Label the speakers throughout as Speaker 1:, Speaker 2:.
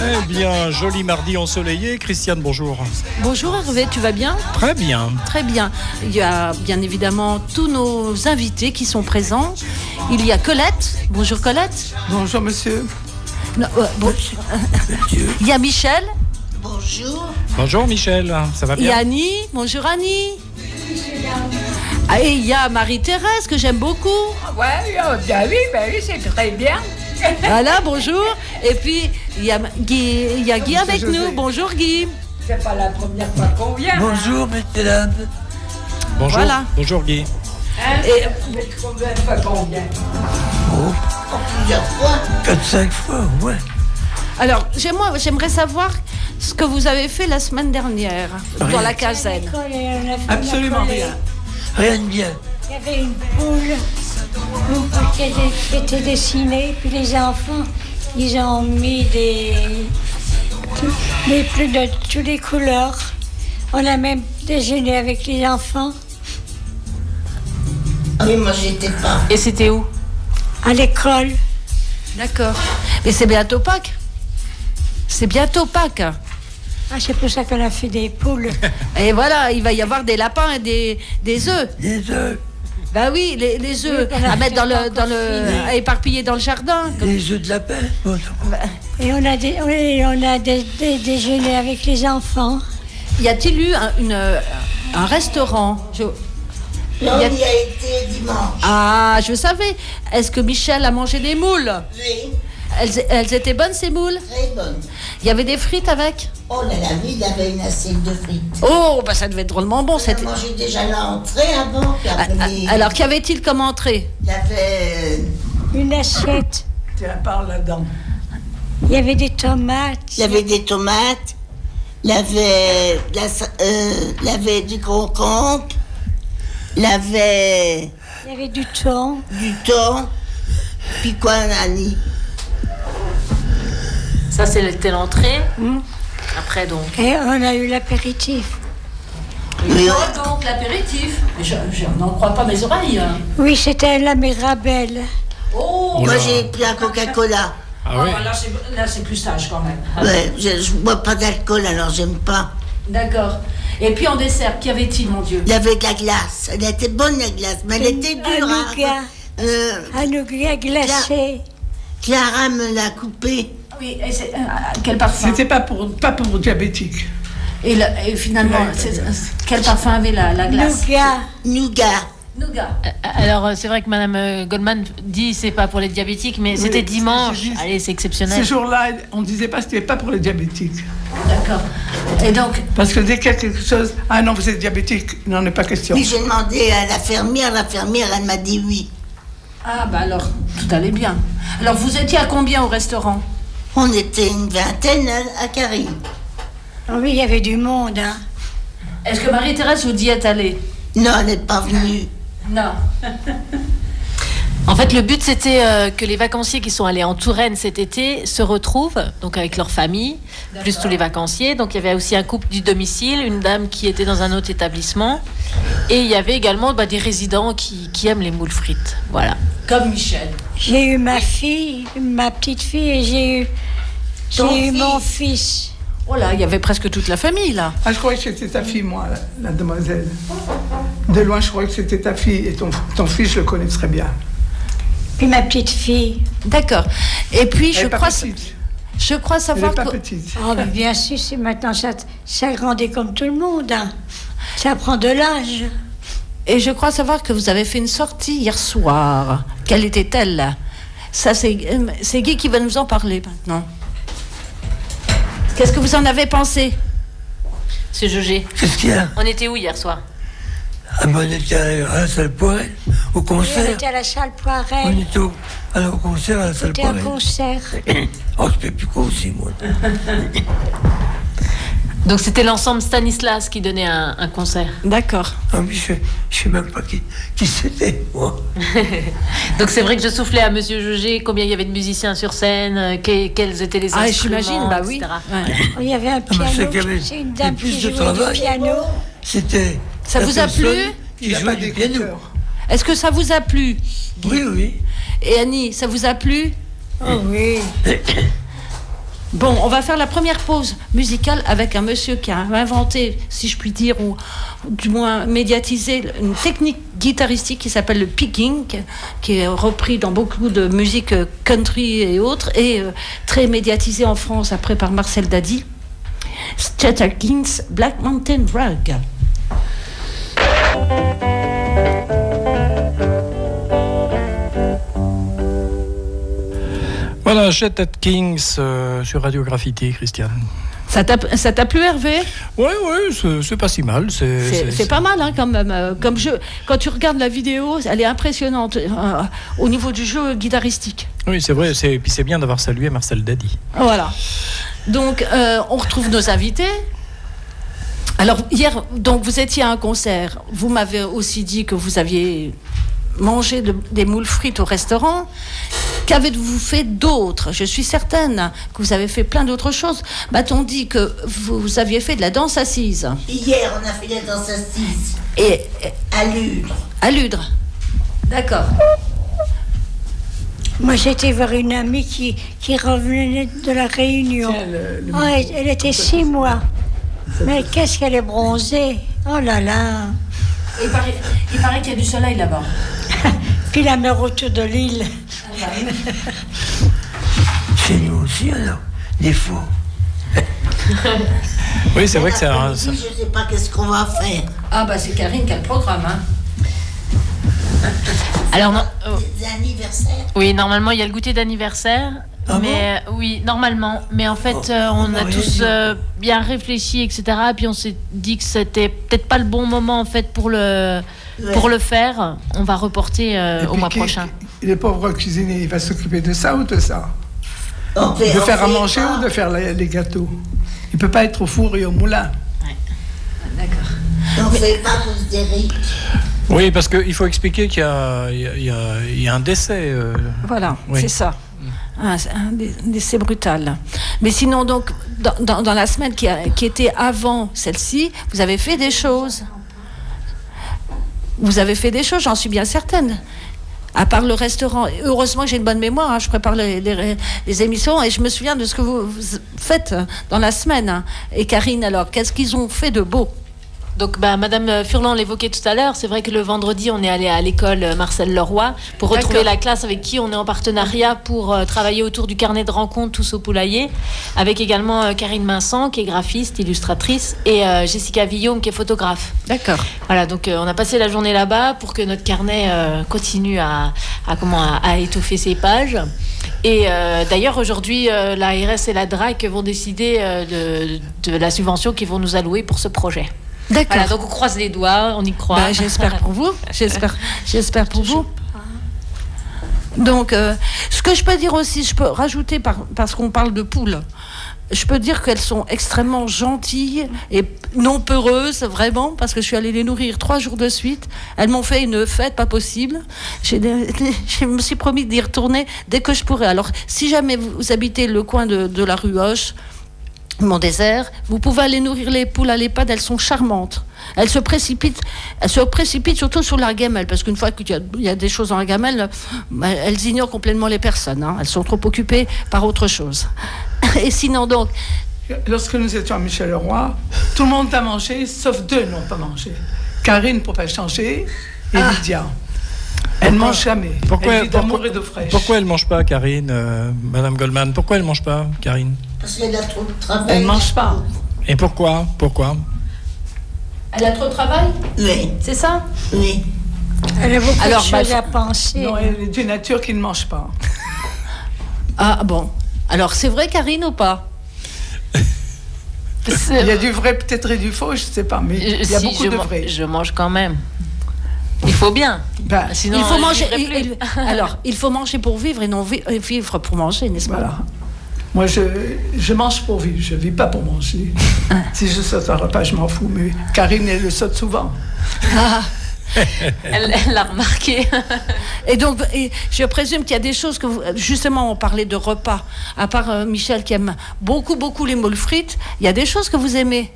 Speaker 1: Eh bien, joli mardi ensoleillé. Christiane, bonjour.
Speaker 2: Bonjour Hervé, tu vas bien ?
Speaker 1: Très bien.
Speaker 2: Très bien. Il y a bien évidemment tous nos invités qui sont présents. Il y a Colette. Bonjour Colette.
Speaker 3: Bonjour monsieur.
Speaker 2: Non, il y a Michel.
Speaker 4: Bonjour.
Speaker 1: Bonjour Michel, ça va
Speaker 2: Il y
Speaker 1: bien?
Speaker 2: a Annie. Bonjour Annie. Ah, et il y a Marie-Thérèse que j'aime beaucoup.
Speaker 5: Ouais, oui, c'est très bien.
Speaker 2: Voilà, bonjour. Et puis il y a Guy avec
Speaker 3: José.
Speaker 2: nous. Bonjour Guy.
Speaker 5: C'est pas la première fois qu'on vient.
Speaker 4: Bonjour, mesdames.
Speaker 1: Bonjour.
Speaker 2: Voilà.
Speaker 1: Bonjour Guy.
Speaker 5: Hein?
Speaker 2: Et-
Speaker 5: Mais combien de fois qu'on vient?
Speaker 4: Plusieurs fois.
Speaker 6: 4-5 fois, ouais.
Speaker 2: Alors j'aimerais savoir ce que vous avez fait la semaine dernière dans la caserne.
Speaker 3: Absolument rien.
Speaker 6: Rien de bien.
Speaker 7: Il y avait une poule qui était dessinée, puis les enfants, ils ont mis des plumes de toutes les couleurs. On a même déjeuné avec les enfants
Speaker 4: Oui, moi j'étais pas.
Speaker 2: Et c'était où?
Speaker 7: à l'école.
Speaker 2: D'accord. Mais c'est bientôt Pâques. C'est bientôt Pâques.
Speaker 7: Ah, c'est pour ça qu'on a fait des poules.
Speaker 2: Et voilà, il va y avoir des lapins et des œufs.
Speaker 6: Les œufs,
Speaker 2: Bah oui, les œufs
Speaker 7: Oui, on a
Speaker 2: à mettre
Speaker 7: fait
Speaker 2: à éparpiller dans le jardin.
Speaker 6: les œufs de lapin. Bon,
Speaker 7: Et on a déjeuné avec les enfants.
Speaker 2: Y a-t-il eu un restaurant?
Speaker 4: Là, on y a été dimanche.
Speaker 2: Ah, je savais. Est-ce que Michel a mangé des moules?
Speaker 4: Oui,
Speaker 2: Elles étaient bonnes ces moules?
Speaker 4: très bonne.
Speaker 2: Il y avait des frites avec?
Speaker 4: Oh là là, oui, il y avait une assiette de frites.
Speaker 2: Oh, bah ça devait être drôlement bon.
Speaker 4: On a mangé déjà l'entrée avant, puis après,
Speaker 2: Alors qu'y avait-il comme entrée?
Speaker 4: il y avait...
Speaker 7: Une assiette.
Speaker 3: Tiens, parle là-dedans.
Speaker 7: Il y avait des tomates.
Speaker 4: Il y avait des tomates, il y avait du concombre, il y avait
Speaker 7: Il y avait du thon.
Speaker 4: du thon, puis quoi, Annie?
Speaker 8: Ça, c'était l'entrée. Après, donc.
Speaker 7: Et on a eu l'apéritif.
Speaker 4: Oui,
Speaker 2: donc l'apéritif. Je n'en crois pas mes oreilles.
Speaker 7: Oui, c'était la Mirabelle.
Speaker 2: Oh,
Speaker 4: moi j'ai pris un Coca-Cola.
Speaker 1: Ah oui.
Speaker 2: là c'est plus sage quand même.
Speaker 4: Ouais, je bois pas d'alcool, alors j'aime pas.
Speaker 2: D'accord. Et puis en dessert, qu'y avait-il, mon Dieu?
Speaker 4: Il y avait de la glace. Elle était bonne, la glace, mais elle était dure.
Speaker 7: Un nougat glacé.
Speaker 4: Clara me l'a coupée.
Speaker 2: Oui, et quel parfum?
Speaker 3: C'était pas pour diabétiques.
Speaker 2: Et finalement, quel parfum avait la glace?
Speaker 7: Nougat.
Speaker 4: Nougat.
Speaker 8: Alors, c'est vrai que Madame Goldman dit c'est pas pour les diabétiques, mais
Speaker 3: Oui,
Speaker 8: c'était dimanche.
Speaker 3: c'est juste-
Speaker 8: Allez, c'est exceptionnel.
Speaker 3: Ce jour-là, on disait pas que c'était pas pour les diabétiques.
Speaker 2: D'accord. Et donc,
Speaker 3: Parce que dès qu'il y a quelque chose, ah non, vous êtes diabétique, il n'en est pas question.
Speaker 4: Puis j'ai demandé à la fermière, elle m'a dit oui.
Speaker 2: ah bah alors, tout allait bien. Alors, vous étiez à combien au restaurant?
Speaker 4: On était une vingtaine à Carrie.
Speaker 7: Oh oui, il y avait du monde. Hein.
Speaker 2: Est-ce que Marie-Thérèse vous dit est allée?
Speaker 4: Non, elle n'est pas venue.
Speaker 2: Non.
Speaker 8: En fait, le but, c'était que les vacanciers qui sont allés en Touraine cet été se retrouvent, donc avec leur famille, plus tous les vacanciers. Donc, il y avait aussi un couple du domicile, une dame qui était dans un autre établissement. Et il y avait également des résidents qui aiment les moules frites. Voilà.
Speaker 2: Comme Michel.
Speaker 7: J'ai eu ma fille, ma petite fille, et j'ai eu mon fils.
Speaker 2: Oh là, il y avait presque toute la famille, là.
Speaker 3: Ah, je croyais que c'était ta fille, moi, la demoiselle. De loin, je croyais que c'était ta fille. Et ton fils, je le connais très bien.
Speaker 7: Puis ma petite fille.
Speaker 2: D'accord. Et puis,
Speaker 3: Elle est pas petite.
Speaker 2: je crois
Speaker 3: Elle
Speaker 2: savoir
Speaker 3: n'est pas
Speaker 2: que...
Speaker 3: petite.
Speaker 7: Oh, mais bien sûr, c'est maintenant, ça grandit comme tout le monde. Hein. Ça prend de l'âge.
Speaker 2: Et je crois savoir que vous avez fait une sortie hier soir. Quelle était-elle? Ça, c'est Guy qui va nous en parler maintenant. Qu'est-ce que vous en avez pensé?
Speaker 8: C'est Jogé.
Speaker 6: qu'est-ce qu'il y a?
Speaker 8: On était où hier soir?
Speaker 6: Ah, ben, on était à la salle Poirel, au
Speaker 7: On
Speaker 6: concert.
Speaker 7: était à la salle
Speaker 6: On
Speaker 7: Poirel.
Speaker 6: était au concert à la salle
Speaker 7: C'était un
Speaker 6: Poirel.
Speaker 7: concert.
Speaker 6: Oh, je fais plus quoi aussi, moi.
Speaker 8: Donc, c'était l'ensemble Stanislas qui donnait un concert.
Speaker 2: D'accord.
Speaker 6: Ah, mais je sais même pas qui c'était, moi.
Speaker 8: Donc, c'est vrai que je soufflais à Monsieur Jogé combien il y avait de musiciens sur scène, quels étaient les
Speaker 2: Ah,
Speaker 8: instruments,
Speaker 2: j'imagine, bah oui.
Speaker 8: etc.
Speaker 2: Ouais.
Speaker 7: Il y avait un
Speaker 6: mais c'est
Speaker 7: piano.
Speaker 6: qu'il y avait
Speaker 7: C'est une dame
Speaker 6: plus
Speaker 7: qui
Speaker 6: de
Speaker 7: jouait
Speaker 6: travail.
Speaker 7: du piano.
Speaker 6: C'était.
Speaker 2: Ça
Speaker 6: la
Speaker 2: vous a
Speaker 6: personne
Speaker 2: plu?
Speaker 6: Qui
Speaker 3: Il n'a
Speaker 6: jouait
Speaker 3: pas
Speaker 6: du piano.
Speaker 3: d'écouteurs.
Speaker 2: Est-ce que ça vous a plu?
Speaker 6: Oui, oui.
Speaker 2: Et Annie, ça vous a plu?
Speaker 7: Oh oui.
Speaker 2: Bon, on va faire la première pause musicale avec un monsieur qui a inventé, si je puis dire, ou du moins médiatisé une technique guitaristique qui s'appelle le picking, qui est repris dans beaucoup de musique country et autres, et très médiatisé en France après par Marcel Dady. Chet Atkins, Black Mountain Rag.
Speaker 1: Voilà, Chet Atkins sur Radio Graffiti, Christiane.
Speaker 2: Ça t'a plu, Hervé?
Speaker 1: Oui, c'est pas si mal.
Speaker 2: C'est pas mal, hein, quand même. Comme jeu. Quand tu regardes la vidéo, elle est impressionnante au niveau du jeu guitaristique.
Speaker 1: Oui, c'est vrai. Et puis c'est bien d'avoir salué Marcel Dady.
Speaker 2: Voilà. Donc, on retrouve nos invités. Alors, hier, donc, vous étiez à un concert. Vous m'avez aussi dit que vous aviez mangé des moules frites au restaurant. Qu'avez-vous fait d'autre? Je suis certaine que vous avez fait plein d'autres choses. M'a-t-on dit que vous aviez fait de la danse assise?
Speaker 4: Hier, on a fait la danse assise.
Speaker 2: Et
Speaker 4: À Ludre.
Speaker 2: à Ludre. D'accord.
Speaker 7: Moi, j'étais voir une amie qui revenait de la Réunion.
Speaker 3: Tiens,
Speaker 7: Oh, elle était 6 mois. Mais qu'est-ce qu'elle est bronzée. Oh là là.
Speaker 2: Il paraît qu'il y a du soleil là-bas.
Speaker 7: Puis la mer autour de l'île.
Speaker 6: Chez nous aussi, alors, des fois.
Speaker 1: Oui, c'est vrai que c'est un.
Speaker 4: Je ne sais pas qu'est-ce qu'on va faire.
Speaker 2: Ah bah c'est Karine qui a le programme, hein.
Speaker 8: Alors, non,
Speaker 4: Des anniversaires.
Speaker 8: oui, normalement, il y a le goûter d'anniversaire.
Speaker 6: Ah
Speaker 8: mais oui, normalement. Mais en fait, on a tous bien réfléchi, etc. Puis on s'est dit que c'était peut-être pas le bon moment en fait pour le faire. On va reporter
Speaker 3: Et
Speaker 8: au
Speaker 3: puis
Speaker 8: mois prochain.
Speaker 3: Le pauvre cuisinier, il va s'occuper de ça ou de ça?
Speaker 4: On
Speaker 3: De
Speaker 4: fait
Speaker 3: faire à manger
Speaker 4: pas.
Speaker 3: ou de faire les gâteaux? Il peut pas être au four et au moulin.
Speaker 4: On fait pas tous des rites.
Speaker 1: Oui, parce qu'il faut expliquer qu'il y a un décès.
Speaker 2: Voilà,
Speaker 1: Oui.
Speaker 2: c'est ça. C'est un décès brutal. Mais sinon, donc, dans la semaine qui était avant celle-ci, vous avez fait des choses. Vous avez fait des choses, j'en suis bien certaine. À part le restaurant. Heureusement que j'ai une bonne mémoire, hein, je prépare les émissions et je me souviens de ce que vous faites dans la semaine. Hein. Et Karine, alors, qu'est-ce qu'ils ont fait de beau?
Speaker 8: Donc, Madame Furlan l'évoquait tout à l'heure. C'est vrai que le vendredi, on est allé à l'école Marcel Leroy pour retrouver la classe avec qui on est en partenariat pour travailler autour du carnet de rencontres Tous au poulailler, avec également Karine Vincent qui est graphiste, illustratrice, et Jessica Villaume qui est photographe.
Speaker 2: D'accord.
Speaker 8: Voilà, donc on a passé la journée là-bas pour que notre carnet continue à étoffer ses pages. Et d'ailleurs, aujourd'hui, l'ARS et la DRAC vont décider de la subvention qu'ils vont nous allouer pour ce projet.
Speaker 2: D'accord.
Speaker 8: Voilà, donc on croise les doigts, on y croit.
Speaker 2: Bah, j'espère pour vous. J'espère pour vous. Donc, ce que je peux dire aussi, je peux rajouter, parce qu'on parle de poules, je peux dire qu'elles sont extrêmement gentilles et non peureuses, vraiment, parce que je suis allée les nourrir 3 jours de suite. Elles m'ont fait une fête, pas possible. Je me suis promis d'y retourner dès que je pourrais. Alors, si jamais vous habitez le coin de la rue Hoche, Mon Désert, vous pouvez aller nourrir les poules à l'EHPAD, elles sont charmantes. Elles se précipitent surtout sur la gamelle, parce qu'une fois qu'il y a des choses dans la gamelle, elles ignorent complètement les personnes. Hein. Elles sont trop occupées par autre chose. Et sinon donc...
Speaker 3: Lorsque nous étions à Michel-Leroy, tout le monde a mangé, sauf 2 n'ont pas mangé. Karine, pour pas changer, et Lydia. Elle ne mange jamais. Elle vit d'amour et d'eau fraîche.
Speaker 1: Pourquoi elle ne mange pas, Karine, Madame Goldman? Pourquoi elle ne mange pas, Karine?
Speaker 4: Parce qu'elle a trop de travail.
Speaker 3: Elle ne mange pas.
Speaker 1: Et pourquoi?
Speaker 2: Elle a trop de travail?
Speaker 4: Oui,
Speaker 2: C'est ça?
Speaker 4: oui.
Speaker 7: Elle a beaucoup
Speaker 2: Alors,
Speaker 7: de choses à penser.
Speaker 3: Non, elle est d'une nature qui ne mange pas.
Speaker 2: Ah bon. Alors c'est vrai, Karine, ou pas?
Speaker 3: Il y a du vrai peut-être et du faux, je ne sais pas, mais il y a beaucoup de vrai.
Speaker 8: Je mange quand même. Il faut bien.
Speaker 3: Ben,
Speaker 8: Sinon,
Speaker 2: Il faut
Speaker 8: je
Speaker 2: manger.
Speaker 8: vivrai plus.
Speaker 2: Alors, il faut manger pour vivre et non vivre pour manger, n'est-ce pas?
Speaker 3: voilà. Moi, je mange pour vivre, je ne vis pas pour manger. Si je saute un repas, je m'en fous, mais Karine, elle le saute souvent.
Speaker 2: Ah.
Speaker 8: Elle l'a remarqué.
Speaker 2: Et donc, je présume qu'il y a des choses que vous... Justement, on parlait de repas. À part Michel qui aime beaucoup, beaucoup les moules frites, il y a des choses que vous aimez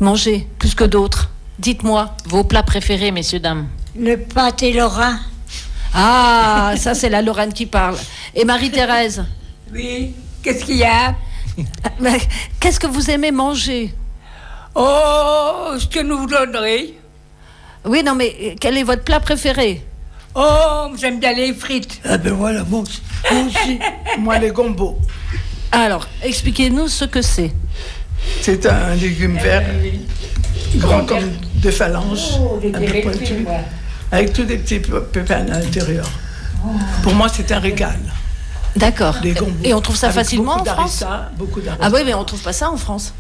Speaker 2: manger plus que d'autres. Dites-moi.
Speaker 8: Vos plats préférés, messieurs, dames?
Speaker 7: Le pâté lorrain.
Speaker 2: Ah, ça c'est la Lorraine qui parle. Et Marie-Thérèse?
Speaker 5: Oui. Qu'est-ce qu'il y a?
Speaker 2: Mais qu'est-ce que vous aimez manger?
Speaker 5: Oh, ce que nous vous donnerez.
Speaker 2: Oui, non, mais quel est votre plat préféré?
Speaker 5: Oh, j'aime bien les frites.
Speaker 6: Ah ben voilà, moi aussi.
Speaker 3: Moi, les gombos.
Speaker 2: Alors, expliquez-nous ce que c'est.
Speaker 3: C'est un légume vert, grand comme des phalanges, un peu pointu, avec tous des petits pépins à l'intérieur. Pour moi, c'est un régal.
Speaker 2: D'accord.
Speaker 3: Les gombos.
Speaker 2: Et on trouve ça
Speaker 3: Avec
Speaker 2: facilement en
Speaker 3: beaucoup
Speaker 2: France?
Speaker 3: d'harissa, beaucoup d'harissa.
Speaker 2: Ah oui, mais on trouve pas ça en France.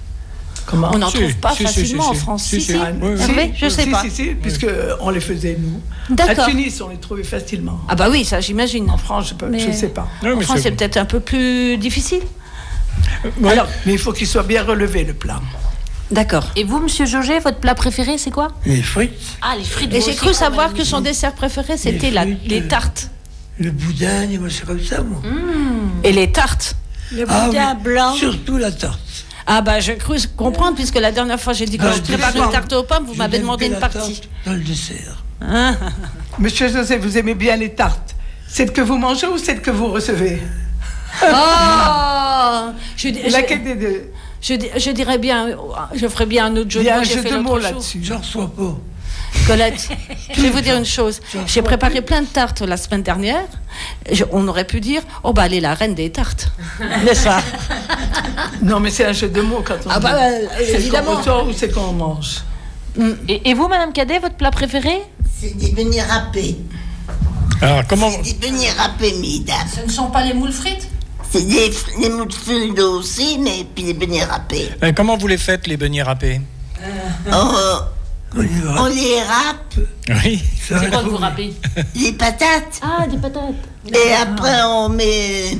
Speaker 3: Comment?
Speaker 2: On n'en
Speaker 1: Si,
Speaker 2: trouve pas
Speaker 1: si,
Speaker 2: facilement
Speaker 1: si,
Speaker 2: en
Speaker 1: si.
Speaker 2: France.
Speaker 1: Si, si.
Speaker 2: Oui,
Speaker 1: Oui,
Speaker 2: je sais pas.
Speaker 3: Si, puisque on les faisait nous.
Speaker 2: D'accord.
Speaker 3: À Tunis, on les trouvait facilement.
Speaker 2: Ah bah oui, ça j'imagine.
Speaker 3: En France, je
Speaker 2: Mais-
Speaker 3: ne sais pas.
Speaker 1: Non,
Speaker 2: En
Speaker 1: mais
Speaker 2: France, c'est peut-être un peu plus difficile.
Speaker 1: Ouais.
Speaker 2: Alors,
Speaker 3: Mais il faut qu'il soit bien relevé, le plat.
Speaker 2: d'accord.
Speaker 8: Et vous, monsieur Jauget, votre plat préféré, c'est quoi?
Speaker 6: Les frites,
Speaker 8: Ah, les frites.
Speaker 2: Et
Speaker 8: vous
Speaker 2: j'ai
Speaker 8: aussi,
Speaker 2: cru
Speaker 8: quand
Speaker 2: savoir
Speaker 8: même.
Speaker 2: que son dessert préféré, c'était
Speaker 6: frites,
Speaker 2: les tartes.
Speaker 6: le boudin, et moi c'est comme ça, moi.
Speaker 2: Et les tartes.
Speaker 7: Le
Speaker 6: Ah
Speaker 7: boudin
Speaker 6: oui,
Speaker 7: blanc.
Speaker 6: surtout la tarte.
Speaker 2: Ah bah j'ai cru comprendre, puisque la dernière fois j'ai dit que
Speaker 6: Ah,
Speaker 2: je prépare
Speaker 6: d'accord.
Speaker 2: une tarte aux pommes, vous
Speaker 6: Je
Speaker 2: m'avez
Speaker 6: n'aime
Speaker 2: demandé
Speaker 6: que
Speaker 2: une
Speaker 6: la
Speaker 2: partie.
Speaker 6: tarte dans le dessert.
Speaker 2: Hein?
Speaker 3: Monsieur José, vous aimez bien les tartes. Celles que vous mangez ou celles que vous recevez?
Speaker 2: Oh
Speaker 3: Laquelle des deux?
Speaker 2: je dirais bien, je ferais bien un autre jeu
Speaker 3: Il y a
Speaker 2: de
Speaker 3: un
Speaker 2: mots, j'ai
Speaker 3: jeu
Speaker 2: fait
Speaker 3: de
Speaker 2: l'autre
Speaker 3: mots
Speaker 2: jour.
Speaker 3: là-dessus.
Speaker 6: J'en reçois pas.
Speaker 2: Colette, je vais vous dire une chose. J'ai préparé plein de tartes la semaine dernière. On aurait pu dire, oh bah elle est la reine des tartes. N'est-ce pas?
Speaker 3: Non, mais c'est un jeu de mots quand on
Speaker 2: Ah bah
Speaker 3: dit. C'est
Speaker 2: évidemment.
Speaker 3: qu'on ressort ou c'est qu'on mange.
Speaker 8: Et vous, Madame Cadet, votre plat préféré?
Speaker 4: C'est des beignets râpés.
Speaker 1: Alors, comment...
Speaker 4: C'est des beignets râpés, mesdames.
Speaker 2: Ce ne sont pas les moules frites?
Speaker 4: C'est des moules de frites aussi, mais puis des beignets râpés.
Speaker 1: comment vous les faites, les beignets râpés?
Speaker 6: On y va.
Speaker 4: On les râpe,
Speaker 1: Oui.
Speaker 6: Ça va
Speaker 8: C'est quoi que
Speaker 6: trop
Speaker 8: vous
Speaker 6: bien.
Speaker 8: râpez?
Speaker 4: les patates,
Speaker 8: Ah, des patates.
Speaker 4: et après on met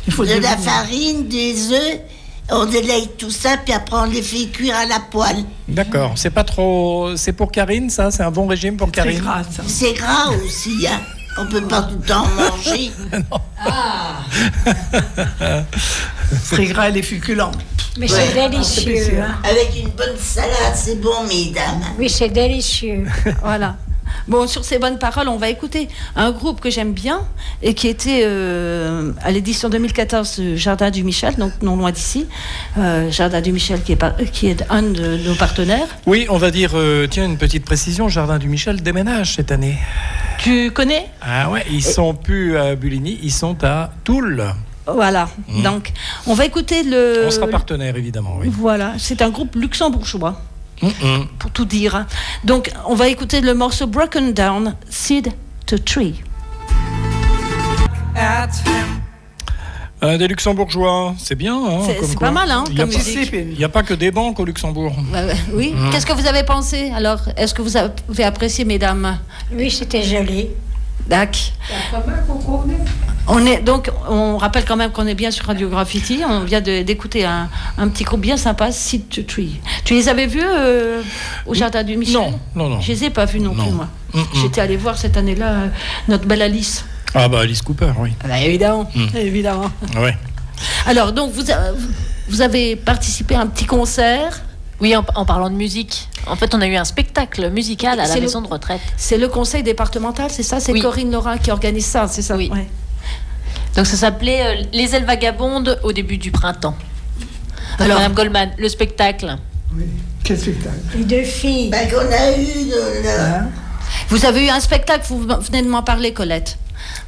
Speaker 3: Il faut
Speaker 4: de la
Speaker 3: dévouer.
Speaker 4: farine, des œufs, on délaye tout ça, puis après on les fait cuire à la poêle.
Speaker 1: D'accord. C'est pas trop... C'est pour Karine, ça? C'est un bon régime pour
Speaker 3: Très
Speaker 1: Karine?
Speaker 3: gras, ça.
Speaker 4: C'est gras aussi, hein. On peut pas tout le temps manger.
Speaker 3: Très gras et les féculents.
Speaker 7: Mais
Speaker 4: Ouais.
Speaker 7: c'est délicieux. Hein.
Speaker 4: Avec une bonne salade, c'est bon, mesdames.
Speaker 7: Oui, c'est délicieux.
Speaker 2: Voilà. Bon, sur ces bonnes paroles, on va écouter un groupe que j'aime bien et qui était à l'édition 2014 du Jardin du Michel, donc non loin d'ici. Jardin du Michel qui est un de nos partenaires.
Speaker 1: Oui, on va dire... tiens, une petite précision. Jardin du Michel déménage cette année.
Speaker 2: Tu connais?
Speaker 1: Ah ouais, ils sont plus à Buligny, ils sont à Toul.
Speaker 2: Voilà. Donc, on va écouter le...
Speaker 1: On sera partenaire, évidemment, oui.
Speaker 2: Voilà. C'est un groupe luxembourgeois,
Speaker 1: Mm-mm.
Speaker 2: pour tout dire. Donc, on va écouter le morceau Broken Down, Seed to Tree.
Speaker 1: Des luxembourgeois, c'est bien. Hein,
Speaker 2: C'est
Speaker 1: comme
Speaker 2: c'est
Speaker 1: quoi.
Speaker 2: pas mal, hein,
Speaker 1: Il y a
Speaker 2: comme
Speaker 1: pas-
Speaker 2: musique.
Speaker 1: Il n'y a pas que des banques au Luxembourg.
Speaker 2: Oui. Qu'est-ce que vous avez pensé? Alors, est-ce que vous avez apprécié, mesdames?
Speaker 7: Oui, c'était joli.
Speaker 2: D'accord. On rappelle quand même qu'on est bien sur Radio Graffiti. On vient d'écouter un petit groupe bien sympa, Seed to Tree. Tu les avais vus au Jardin du Michel?
Speaker 1: Non.
Speaker 2: Je les ai pas vus non plus, moi. J'étais allée voir cette année-là notre belle Alice.
Speaker 1: Ah bah Alice Cooper, oui.
Speaker 2: Ah bah, évidemment, évidemment.
Speaker 1: Ouais.
Speaker 2: Alors, donc, vous avez participé à un petit concert.
Speaker 8: Oui, en parlant de musique. En fait, on a eu un spectacle musical à la
Speaker 2: C'est le-
Speaker 8: maison de retraite.
Speaker 2: C'est le conseil départemental, c'est ça? C'est
Speaker 8: Oui.
Speaker 2: Corinne Laurent qui organise ça, c'est ça?
Speaker 8: Oui.
Speaker 2: Ouais.
Speaker 8: Donc ça s'appelait Les ailes vagabondes au début du printemps. Donc,
Speaker 2: Alors-
Speaker 8: Madame Goldman, le spectacle.
Speaker 3: Oui. Quel spectacle?
Speaker 7: Les deux filles.
Speaker 4: Ben, qu'on a eu de la...
Speaker 3: Hein?
Speaker 2: Vous avez eu un spectacle, vous venez de m'en parler, Colette.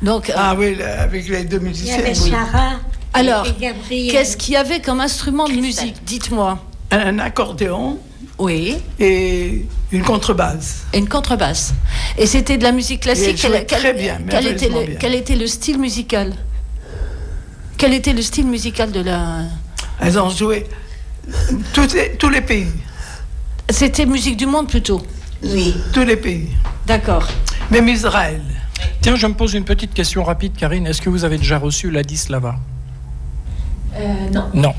Speaker 2: Donc,
Speaker 3: Ah oui, avec les deux
Speaker 7: Il y
Speaker 3: musiciens.
Speaker 7: avait
Speaker 3: Oui.
Speaker 7: Sarah.
Speaker 2: Alors,
Speaker 7: et Gabriel.
Speaker 2: qu'est-ce qu'il y avait comme instrument de
Speaker 8: Christelle.
Speaker 2: musique? Dites-moi.
Speaker 3: Un accordéon
Speaker 2: Oui,
Speaker 3: et une contrebasse.
Speaker 2: et une contrebasse. Et c'était de la musique classique.
Speaker 3: Et elle jouait très bien, merveilleusement bien.
Speaker 2: Quel était le style musical? Quel était le style musical de la...
Speaker 3: Elles ont joué tous les pays.
Speaker 2: C'était musique du monde plutôt.
Speaker 4: Oui.
Speaker 3: Tous les pays.
Speaker 2: D'accord.
Speaker 3: Même Israël.
Speaker 1: Tiens, je me pose une petite question rapide, Karine. Est-ce que vous avez déjà reçu Ladislava?
Speaker 8: Non.
Speaker 1: Non.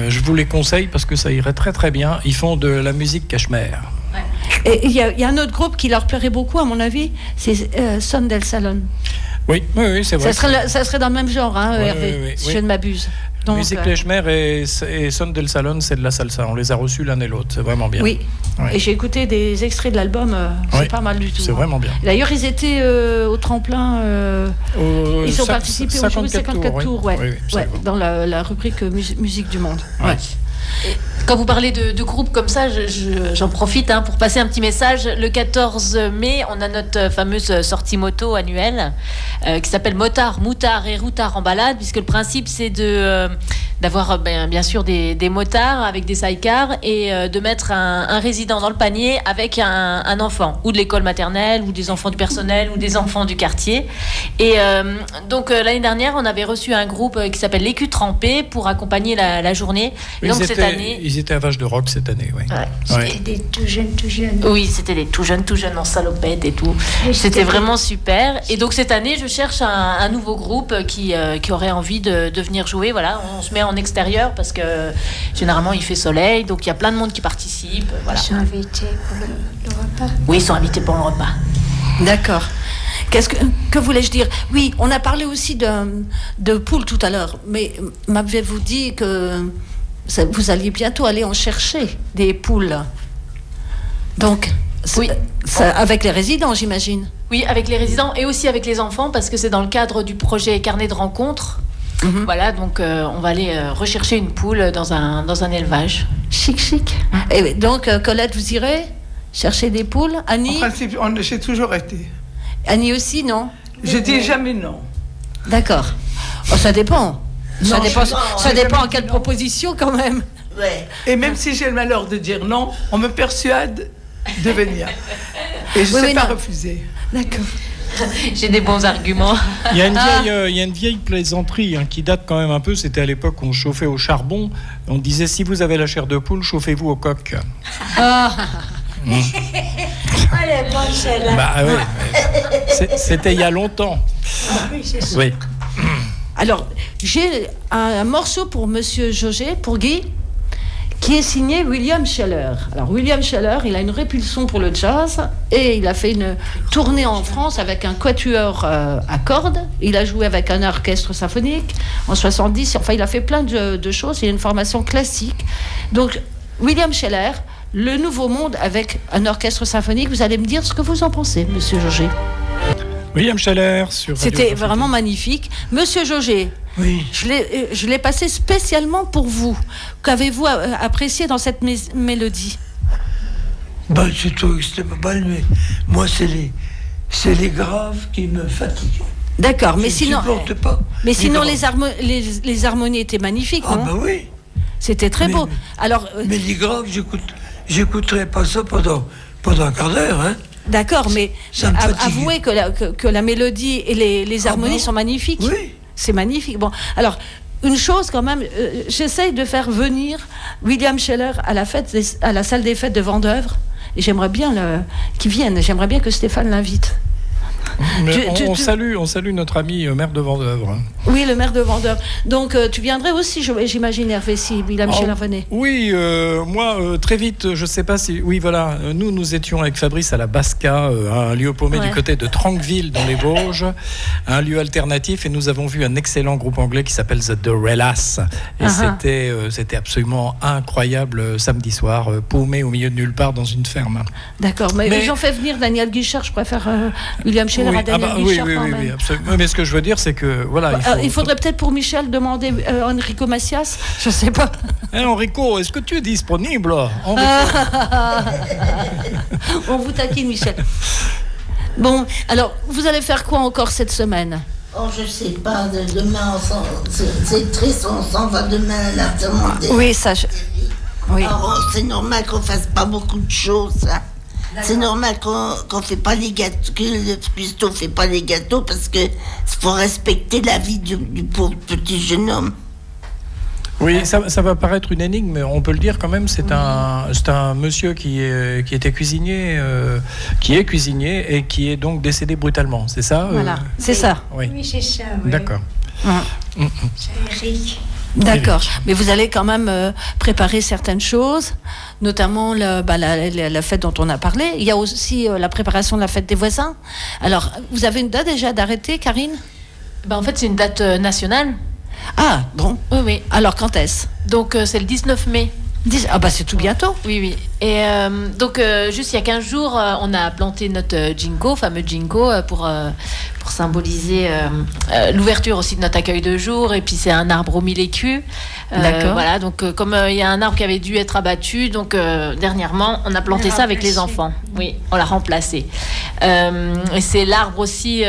Speaker 1: Je vous les conseille parce que ça irait très très bien. Ils font de la musique cachemire.
Speaker 2: Et il y a un autre groupe qui leur plairait beaucoup, à mon avis, c'est Son del Salon.
Speaker 1: Oui, c'est vrai.
Speaker 2: Ça serait dans le même genre, hein,
Speaker 1: Ouais,
Speaker 2: Hervé,
Speaker 1: oui,
Speaker 2: si
Speaker 1: oui.
Speaker 2: je ne m'abuse. Donc,
Speaker 1: Musique Lechmer et Son del Salon, c'est de la salsa. On les a reçus l'un et l'autre. C'est vraiment bien.
Speaker 2: Oui.
Speaker 1: Ouais.
Speaker 2: Et j'ai écouté des extraits de l'album. C'est pas mal du tout.
Speaker 1: C'est vraiment bien.
Speaker 2: D'ailleurs, ils étaient au tremplin. Ils ont participé au jeu 54 tours.
Speaker 1: Oui,
Speaker 2: dans la rubrique musique du monde.
Speaker 1: Ouais.
Speaker 2: Ouais.
Speaker 8: Quand vous parlez de groupes comme ça, j'en profite pour passer un petit message. Le 14 mai, on a notre fameuse sortie moto annuelle qui s'appelle Moutard et Routard en balade, puisque le principe c'est d'avoir bien sûr des motards avec des sidecars et de mettre un résident dans le panier avec un enfant, ou de l'école maternelle, ou des enfants du personnel, ou des enfants du quartier. Et donc l'année dernière, on avait reçu un groupe qui s'appelle l'Écu Trempé pour accompagner la journée. Et donc cette année...
Speaker 1: Ils étaient à Vache de Rock cette année, oui.
Speaker 8: Ouais.
Speaker 7: C'était des tout jeunes.
Speaker 8: Oui, c'était des tout jeunes en salopette et tout. C'était vraiment super. Et donc cette année, je cherche un nouveau groupe qui aurait envie de venir jouer. Voilà, on se met en extérieur parce que généralement il fait soleil, donc il y a plein de monde qui participe. Voilà.
Speaker 7: Ils sont invités pour le repas.
Speaker 8: Oui, ils sont invités pour le repas.
Speaker 2: D'accord. Que voulais-je dire? Oui, on a parlé aussi de poules tout à l'heure, mais m'avez-vous dit que vous alliez bientôt aller en chercher des poules? Donc,
Speaker 8: oui.
Speaker 2: Avec les résidents, j'imagine.
Speaker 8: Oui, avec les résidents et aussi avec les enfants, parce que c'est dans le cadre du projet Carnet de rencontres. Voilà, donc on va aller rechercher une poule dans un élevage.
Speaker 2: Chic. Et donc, Colette, vous irez chercher des poules? Annie?
Speaker 3: En principe, j'ai toujours été.
Speaker 2: Annie aussi, non?
Speaker 3: Je dis jamais non.
Speaker 2: D'accord. Oh, ça dépend. Ça dépend à quelle
Speaker 3: non.
Speaker 2: proposition, quand même.
Speaker 4: Ouais.
Speaker 3: Et même si j'ai le malheur de dire non, on me persuade de venir. Et je ne sais pas refuser.
Speaker 2: D'accord.
Speaker 8: J'ai des bons arguments.
Speaker 1: Il y a une vieille plaisanterie qui date quand même un peu. C'était à l'époque où on chauffait au charbon. On disait, si vous avez la chair de poule, chauffez-vous au coq.
Speaker 7: Oh, elle est bonne celle-là.
Speaker 1: Bah oui, c'était il y a longtemps.
Speaker 7: Oui, c'est ça.
Speaker 1: Oui.
Speaker 2: Alors, j'ai un morceau pour Monsieur Jauget, pour Guy, qui est signé William Scheller. Alors, William Scheller, il a une répulsion pour le jazz et il a fait une tournée en France avec un quatuor à cordes. Il a joué avec un orchestre symphonique en 70. Enfin, il a fait plein de choses. Il a une formation classique. Donc, William Scheller, Le Nouveau Monde avec un orchestre symphonique. Vous allez me dire ce que vous en pensez, Monsieur Jauget.
Speaker 1: William Scheller sur Radio
Speaker 2: C'était
Speaker 1: Conflit.
Speaker 2: vraiment magnifique. Monsieur Jauget,
Speaker 6: Oui.
Speaker 2: je l'ai passé spécialement pour vous. Qu'avez-vous apprécié dans cette mélodie?
Speaker 6: Ben, c'est tout extrêmement mal, mais moi, c'est les graves qui me fatiguent.
Speaker 2: D'accord, mais
Speaker 6: Je
Speaker 2: sinon,
Speaker 6: supporte pas
Speaker 2: mais sinon
Speaker 6: graves.
Speaker 2: les harmonies étaient magnifiques,
Speaker 6: Ah,
Speaker 2: non?
Speaker 6: ben oui.
Speaker 2: C'était très beau. Alors,
Speaker 6: Mais les graves, j'écouterai pas ça pendant un quart d'heure, hein.
Speaker 2: d'accord, mais
Speaker 6: Ça me fatigue.
Speaker 2: avouez que la mélodie et les harmonies
Speaker 6: bon
Speaker 2: sont magnifiques.
Speaker 6: Oui.
Speaker 2: C'est magnifique. Bon, alors, une chose quand même, j'essaye de faire venir William Scheller à la salle des fêtes de Vendeuvre. Et j'aimerais bien qu'il vienne. J'aimerais bien que Stéphane l'invite.
Speaker 1: Mais on salue notre ami maire de Vendeuvre.
Speaker 2: Oui, le maire de Vendeuvre. Donc, tu viendrais aussi, j'imagine, Hervé, si William Scheller venait.
Speaker 1: Oui, moi, très vite, je ne sais pas si... Oui, voilà, nous étions avec Fabrice à la Basca, un lieu paumé du côté de Tranqueville, dans les Vosges, un lieu alternatif, et nous avons vu un excellent groupe anglais qui s'appelle The Dorellas. Et c'était absolument incroyable samedi soir, paumé au milieu de nulle part dans une ferme.
Speaker 2: D'accord, mais j'en fais venir Daniel Guichard, je préfère William Scheller à Daniel Guichard quand même.
Speaker 1: Oui, absolument. Mais ce que je veux dire, c'est que, voilà...
Speaker 2: Il faudrait peut-être pour Michel demander Enrico Macias, je sais pas.
Speaker 1: Enrico, est-ce que tu es disponible?
Speaker 2: On vous taquine, Michel. Bon, alors, vous allez faire quoi encore cette semaine?
Speaker 4: Oh, je sais pas, demain, c'est triste, on s'en va demain à l'enterrement des...
Speaker 2: Oui, ça... Oui.
Speaker 4: Alors, c'est normal qu'on fasse pas beaucoup de choses, hein. C'est normal qu'on fait pas les gâteaux, que le cuistot fait pas les gâteaux, parce que faut respecter la vie du pauvre petit jeune homme.
Speaker 1: Oui, ça va paraître une énigme, mais on peut le dire quand même. C'est un monsieur qui était cuisinier, qui est cuisinier et qui est donc décédé brutalement. C'est ça?
Speaker 2: Voilà, c'est ça.
Speaker 1: Oui,
Speaker 7: Oui, c'est ça. Oui.
Speaker 1: d'accord.
Speaker 7: C'est Eric.
Speaker 2: D'accord, mais vous allez quand même préparer certaines choses, notamment la fête dont on a parlé. Il y a aussi la préparation de la fête des voisins. Alors, vous avez une date déjà d'arrêter, Karine?
Speaker 8: En fait, c'est une date nationale.
Speaker 2: Ah, bon.
Speaker 8: Oui.
Speaker 2: Alors, quand est-ce?
Speaker 8: Donc, c'est le 19 mai.
Speaker 2: Ah bah c'est tout bientôt.
Speaker 8: Oui. Et donc, juste il y a 15 jours, on a planté notre ginkgo, fameux ginkgo, pour symboliser l'ouverture aussi de notre accueil de jour. Et puis, c'est un arbre aux 1000 écus.
Speaker 2: D'accord.
Speaker 8: Voilà, donc comme il y a un arbre qui avait dû être abattu, donc dernièrement, on a planté ça avec les enfants. Oui, on l'a remplacé. Et c'est l'arbre aussi,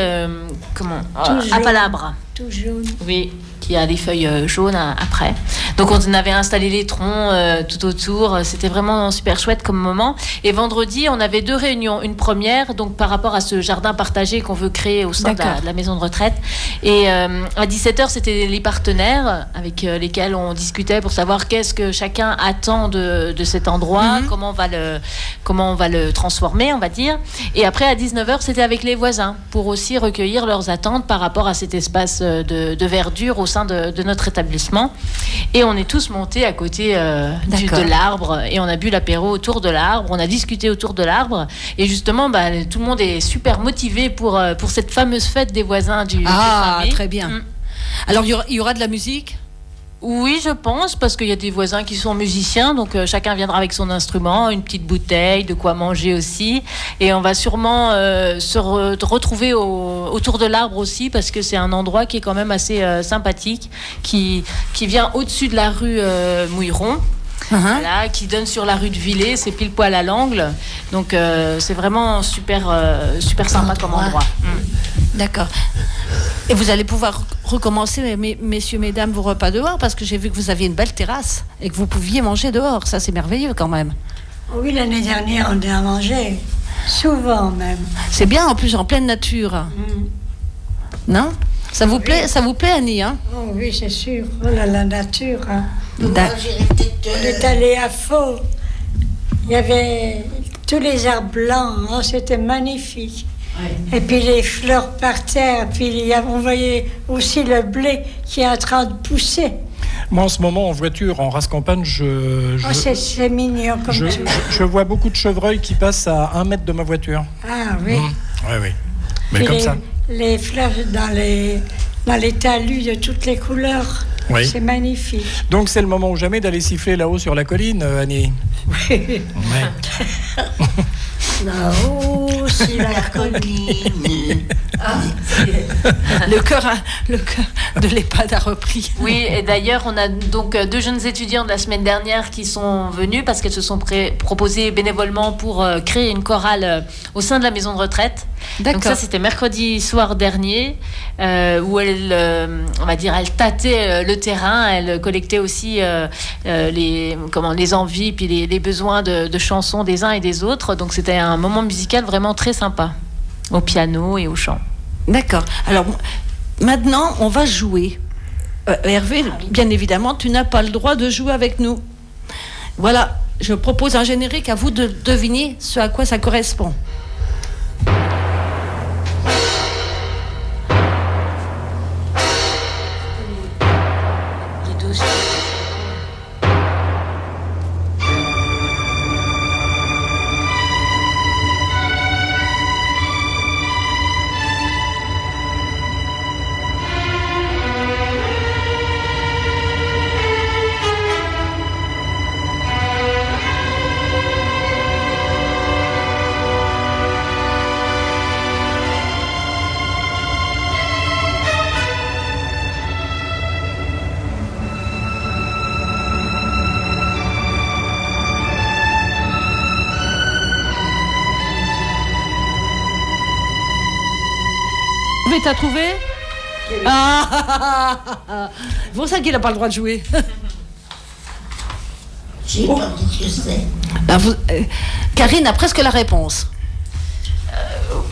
Speaker 8: apalabre.
Speaker 7: Tout jaune.
Speaker 8: Oui, qui a des feuilles jaunes après. Donc on avait installé les troncs tout autour. C'était vraiment super chouette comme moment. Et vendredi, on avait 2 réunions. Une première, donc par rapport à ce jardin partagé qu'on veut créer au sein de la maison de retraite. Et à 17h, c'était les partenaires avec lesquels on discutait pour savoir qu'est-ce que chacun attend de cet endroit, comment on va le transformer, on va dire. Et après, à 19h, c'était avec les voisins pour aussi recueillir leurs attentes par rapport à cet espace de verdure au sein de notre établissement. Et on est tous montés à côté de l'arbre et on a bu l'apéro autour de l'arbre, on a discuté autour de l'arbre et justement tout le monde est super motivé pour cette fameuse fête des voisins du famille.
Speaker 2: Très bien. Alors il y aura de la musique?
Speaker 8: Oui, je pense, parce qu'il y a des voisins qui sont musiciens, donc chacun viendra avec son instrument, une petite bouteille, de quoi manger aussi. Et on va sûrement se retrouver autour de l'arbre aussi, parce que c'est un endroit qui est quand même assez sympathique, qui vient au-dessus de la rue Mouilleron. Voilà, qui donne sur la rue de Villers, c'est pile poil à l'angle. Donc c'est vraiment super sympa comme endroit.
Speaker 2: D'accord. Et vous allez pouvoir recommencer, messieurs, mesdames, vos repas dehors, parce que j'ai vu que vous aviez une belle terrasse et que vous pouviez manger dehors. Ça, c'est merveilleux quand même.
Speaker 7: Oui, l'année dernière, on a mangé. Souvent même.
Speaker 2: C'est bien, en plus, en pleine nature. Non? Ça vous plaît, Annie, hein?
Speaker 7: Oh oui, c'est sûr. Oh là, la nature. Hein.
Speaker 4: On
Speaker 7: est allé à Faux. Il y avait tous les arbres blancs. Oh, c'était magnifique. Et puis les fleurs par terre. Puis on voyait aussi le blé qui est en train de pousser.
Speaker 1: Moi, en ce moment, en voiture, en race campagne,
Speaker 7: c'est mignon comme tout.
Speaker 1: Je vois beaucoup de chevreuils qui passent à 1 mètre de ma voiture.
Speaker 7: Ah oui.
Speaker 1: Oui. Mais puis comme ça.
Speaker 7: Les fleurs dans les talus de toutes les couleurs.
Speaker 1: Oui.
Speaker 7: C'est magnifique.
Speaker 1: Donc c'est le moment ou jamais d'aller siffler là-haut sur la colline, Annie.
Speaker 7: Oui.
Speaker 4: Là-haut sur la colline.
Speaker 2: Le cœur de l'EHPAD a repris.
Speaker 8: Oui, et d'ailleurs, on a donc 2 jeunes étudiants de la semaine dernière qui sont venus parce qu'elles se sont proposées bénévolement pour créer une chorale au sein de la maison de retraite. Donc ça, c'était mercredi soir dernier, où elles tâtaient le terrain, elles collectaient aussi les envies puis les besoins de chansons des uns et des autres. Donc c'était un moment musical vraiment très sympa, au piano et au chant.
Speaker 2: D'accord. Alors, maintenant, on va jouer. Hervé, bien évidemment, tu n'as pas le droit de jouer avec nous. Voilà, je propose un générique, à vous de deviner ce à quoi ça correspond. T'as trouvé? C'est pour ça qu'il n'a pas le droit de jouer.
Speaker 4: J'ai pas dit ce que c'est.
Speaker 2: Karine a presque la réponse.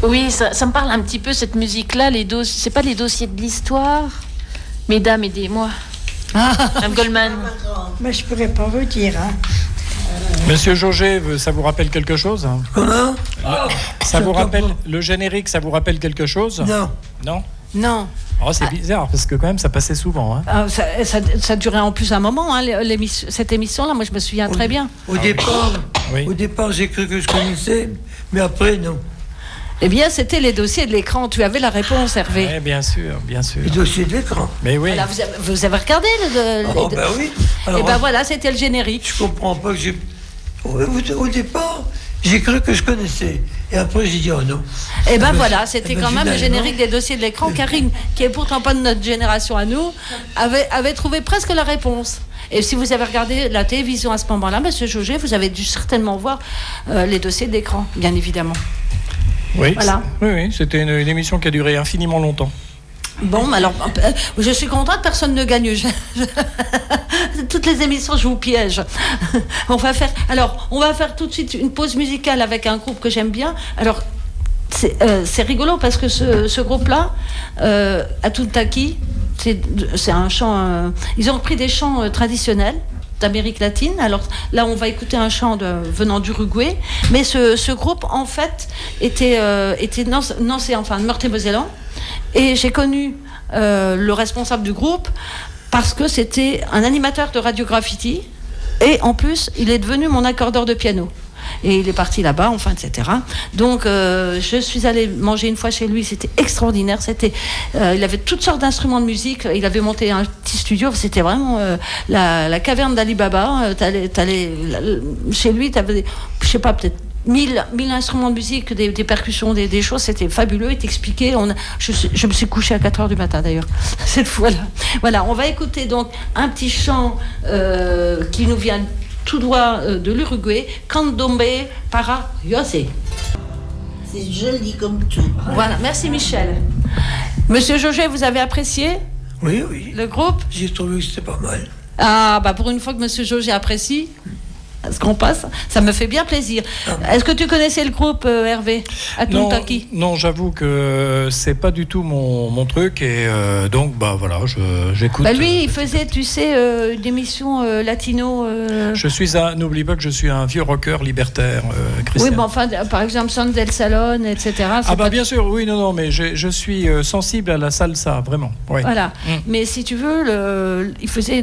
Speaker 8: Oui, ça me parle un petit peu, cette musique-là. C'est pas les dossiers de l'histoire? Mesdames, aidez-moi. Mme Goldman.
Speaker 7: Mais je pourrais pas vous dire. Hein.
Speaker 1: Monsieur Jauget, ça vous rappelle quelque chose?
Speaker 6: Comment?
Speaker 1: Ça vous rappelle le générique? Ça vous rappelle quelque chose?
Speaker 2: Non.
Speaker 1: Oh, c'est bizarre parce que quand même ça passait souvent. Hein.
Speaker 2: Ça durait en plus un moment, hein, cette émission-là. Moi, je me souviens très bien.
Speaker 6: Au départ, j'ai cru que je connaissais, mais après non.
Speaker 2: Eh bien, c'était les dossiers de l'écran. Tu avais la réponse, Hervé.
Speaker 1: Oui, bien sûr, bien sûr.
Speaker 6: Les dossiers de l'écran.
Speaker 1: Mais oui.
Speaker 2: Voilà, vous avez regardé
Speaker 6: Oh, ben oui.
Speaker 2: Et ben voilà, c'était le générique.
Speaker 6: Je comprends pas que j'ai... Au départ, j'ai cru que je connaissais. Et après, j'ai dit, oh non.
Speaker 2: Et ben voilà, c'était quand même le
Speaker 6: finalement-
Speaker 2: générique des dossiers de l'écran. Karine, qui est pourtant pas de notre génération à nous, avait trouvé presque la réponse. Et si vous avez regardé la télévision à ce moment-là, Monsieur Jauget, vous avez dû certainement voir les dossiers d'écran, bien évidemment.
Speaker 1: Oui,
Speaker 2: Voilà.
Speaker 1: oui, c'était une émission qui a duré infiniment longtemps.
Speaker 2: Bon, alors, je suis contente, personne ne gagne. Toutes les émissions, je vous piège. On va faire tout de suite une pause musicale avec un groupe que j'aime bien. Alors, c'est rigolo parce que ce groupe-là, Atuntaki, c'est un chant. Ils ont repris des chants traditionnels d'Amérique latine. Alors là, on va écouter un chant venant d'Uruguay. Mais ce groupe, en fait, était de Meurthe-et-Moselle. Et j'ai connu le responsable du groupe parce que c'était un animateur de Radio Graffiti. Et en plus, il est devenu mon accordeur de piano. Et il est parti là-bas, enfin, etc. Donc, je suis allée manger une fois chez lui. C'était extraordinaire. Il avait toutes sortes d'instruments de musique. Il avait monté un petit studio. C'était vraiment la caverne d'Ali Baba. T'allais chez lui, t'avais, je sais pas, peut-être 1000 instruments de musique, des percussions, des choses. C'était fabuleux. Il t'expliquait. Je me suis couchée à 4h du matin, d'ailleurs, cette fois-là. Voilà, on va écouter donc un petit chant qui nous vient tout droit de l'Uruguay, Candombe para José.
Speaker 4: C'est joli comme tout.
Speaker 2: Voilà, merci Michel. Monsieur Jauget, vous avez apprécié
Speaker 6: Oui, oui.
Speaker 2: le groupe?
Speaker 6: J'ai trouvé que c'était pas mal.
Speaker 2: Ah, bah pour une fois que Monsieur Jauget apprécie ce qu'on passe, ça me fait bien plaisir. Est-ce que tu connaissais le groupe, Hervé, Atuntaki?
Speaker 1: Non, j'avoue que c'est pas du tout mon truc et donc bah voilà, j'écoute.
Speaker 2: Bah lui, il faisait, tu sais, une émission latino.
Speaker 1: N'oublie pas que je suis un vieux rocker libertaire, Christian.
Speaker 2: Oui, mais enfin, par exemple, Son del Salon, etc.
Speaker 1: Ah bah bien sûr, oui, non, mais je suis sensible à la salsa, vraiment. Ouais.
Speaker 2: Voilà. Mais si tu veux, il faisait.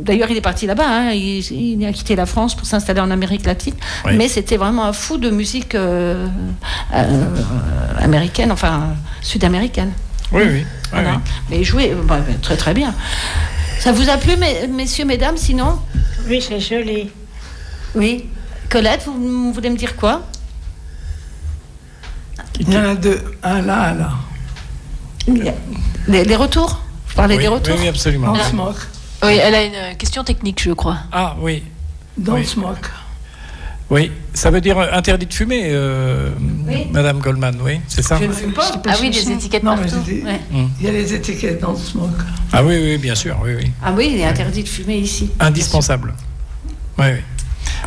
Speaker 2: D'ailleurs, il est parti là-bas. Hein, il a quitté la France pour s'installer en Amérique latine. Oui. Mais c'était vraiment un fou de musique américaine, enfin sud-américaine.
Speaker 1: Oui, oui.
Speaker 2: Voilà.
Speaker 1: Oui.
Speaker 2: Mais il jouait très très bien. Ça vous a plu, messieurs, mesdames, sinon?
Speaker 7: Oui, c'est joli.
Speaker 2: Oui. Colette, vous voulez me dire quoi?
Speaker 3: Il y en a deux, un là.
Speaker 2: Les retours? Vous parlez des retours?
Speaker 1: Oui, absolument.
Speaker 3: Don't smoke.
Speaker 8: Oui, elle a une question technique, je crois.
Speaker 1: Ah oui.
Speaker 3: Don't smoke.
Speaker 1: Oui, ça veut dire interdit de fumer,
Speaker 2: oui.
Speaker 1: Madame Goldman, oui, c'est ça?
Speaker 2: Je ne fume pas.
Speaker 8: Ah oui, des étiquettes
Speaker 3: Non,
Speaker 8: partout.
Speaker 3: mais il y a les étiquettes Don't smoke.
Speaker 1: Ah oui, oui, bien sûr, oui, oui.
Speaker 2: Ah oui, il est interdit de fumer ici.
Speaker 1: Indispensable. Oui, oui.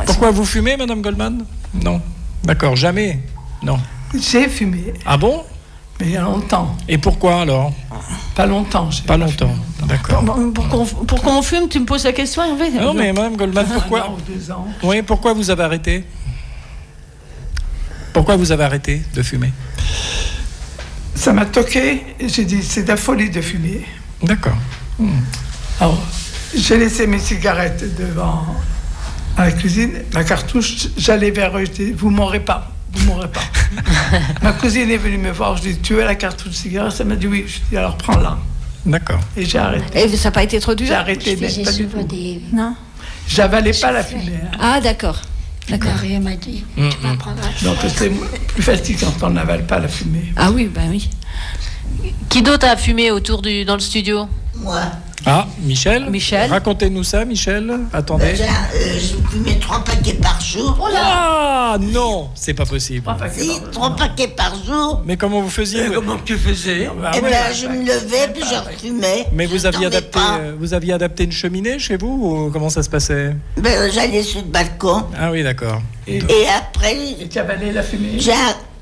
Speaker 1: Pourquoi vous fumez, Madame Goldman? Non. D'accord, jamais? Non.
Speaker 3: J'ai fumé.
Speaker 1: Ah bon?
Speaker 3: Mais il y a longtemps.
Speaker 1: Et pourquoi alors?
Speaker 3: Pas longtemps.
Speaker 1: Pas longtemps, d'accord.
Speaker 2: Pour qu'on fume, tu me poses la question, Hervé?
Speaker 1: Non, mais Madame Goldman, pourquoi?
Speaker 3: 1 an ou 2 ans.
Speaker 1: Oui, pourquoi vous avez arrêté? Pourquoi vous avez arrêté de fumer?
Speaker 3: Ça m'a toqué et j'ai dit c'est de la folie de fumer.
Speaker 1: D'accord.
Speaker 3: Alors, j'ai laissé mes cigarettes devant à la cuisine, la cartouche, j'allais vers eux, je dis vous m'aurez pas. Ma cousine est venue me voir, je lui ai dit tu as la cartouche de cigarette? Ça m'a dit oui, je lui ai dit alors prends-la.
Speaker 1: D'accord.
Speaker 3: Et j'ai arrêté.
Speaker 2: Et ça n'a pas été trop dur?
Speaker 3: J'ai arrêté, mais pas du tout.
Speaker 2: Non.
Speaker 3: J'avalais pas la fumée. Hein.
Speaker 2: Ah d'accord. D'accord.
Speaker 7: Marie m'a dit, tu m'apprendras.
Speaker 3: Donc c'est plus facile quand on n'avale pas la fumée.
Speaker 2: Ah oui, ben oui.
Speaker 8: Qui d'autre a fumé dans le studio?
Speaker 4: Moi,
Speaker 1: Ah, Michel?
Speaker 2: Michel.
Speaker 1: Racontez-nous ça, Michel. Attendez.
Speaker 4: déjà, je fumais 3 paquets par jour.
Speaker 1: Ah non, c'est pas possible.
Speaker 4: Si, 3 paquets par jour.
Speaker 1: Mais comment vous faisiez?
Speaker 6: Comment tu faisais?
Speaker 1: Ah,
Speaker 4: Eh
Speaker 1: ouais.
Speaker 4: bien, je me levais, puis je refumais.
Speaker 1: Mais vous
Speaker 4: Je
Speaker 1: aviez
Speaker 4: dormais
Speaker 1: adapté,
Speaker 4: pas.
Speaker 1: vous aviez adapté une cheminée chez vous ou comment ça se passait?
Speaker 4: Ben, j'allais sur le balcon.
Speaker 1: Ah oui, d'accord.
Speaker 3: Et
Speaker 4: après,
Speaker 3: tu avalais la fumée?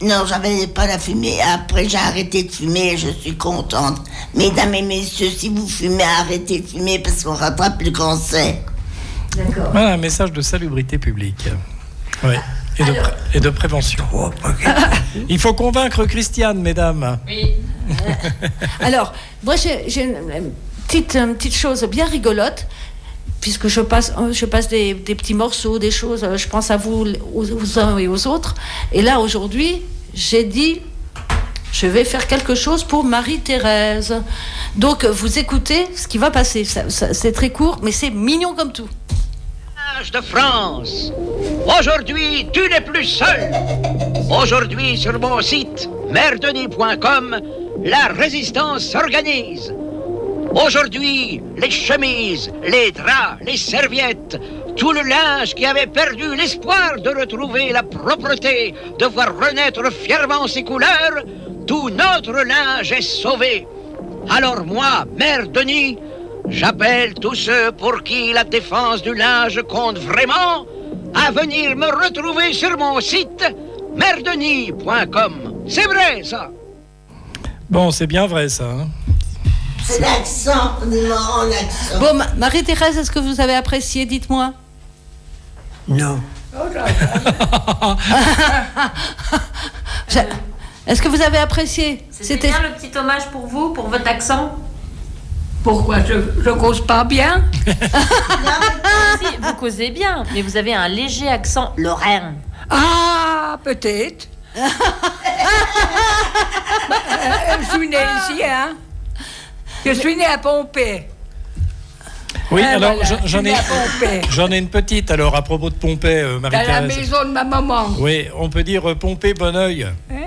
Speaker 4: non, j'avalais pas la fumée. Après, j'ai arrêté de fumer et je suis contente. Mesdames et messieurs, si vous fumez, arrêtez de fumer parce qu'on rattrape le cancer.
Speaker 2: D'accord.
Speaker 1: Voilà un message de salubrité publique. Oui. Et de prévention.
Speaker 6: Oh,
Speaker 1: Il faut convaincre Christiane, mesdames.
Speaker 8: Oui.
Speaker 2: Alors, moi j'ai une petite chose bien rigolote. Puisque je passe des petits morceaux, des choses, je pense à vous, aux uns et aux autres. Et là, aujourd'hui, j'ai dit, je vais faire quelque chose pour Marie-Thérèse. Donc, vous écoutez ce qui va passer. C'est très court, mais c'est mignon comme tout.
Speaker 9: De France. Aujourd'hui, tu n'es plus seul. Aujourd'hui, sur mon site merdenis.com, la résistance s'organise. Aujourd'hui, les chemises, les draps, les serviettes, tout le linge qui avait perdu l'espoir de retrouver la propreté, de voir renaître fièrement ses couleurs, tout notre linge est sauvé. Alors moi, Mère Denis, j'appelle tous ceux pour qui la défense du linge compte vraiment à venir me retrouver sur mon site merdenis.com. C'est vrai, ça.
Speaker 1: Bon, c'est bien vrai, ça. Hein.
Speaker 4: C'est l'accent, non, l'accent.
Speaker 2: Bon, Marie-Thérèse, est-ce que vous avez apprécié? Dites-moi.
Speaker 6: Non.
Speaker 2: Est-ce que vous avez apprécié?
Speaker 8: C'était bien le petit hommage pour vous, pour votre accent.
Speaker 5: Pourquoi je cause pas bien?
Speaker 8: Si, vous causez bien, mais vous avez un léger accent lorrain.
Speaker 5: Ah, peut-être. Je suis née ici, hein. Je suis née à Pompée.
Speaker 1: Oui, alors
Speaker 5: voilà,
Speaker 1: j'en ai une petite alors à propos de Pompée,
Speaker 5: Dans
Speaker 1: Marie-Thérèse.
Speaker 5: la maison de ma maman.
Speaker 1: Oui, on peut dire Pompée Bonneuil.
Speaker 2: Oui,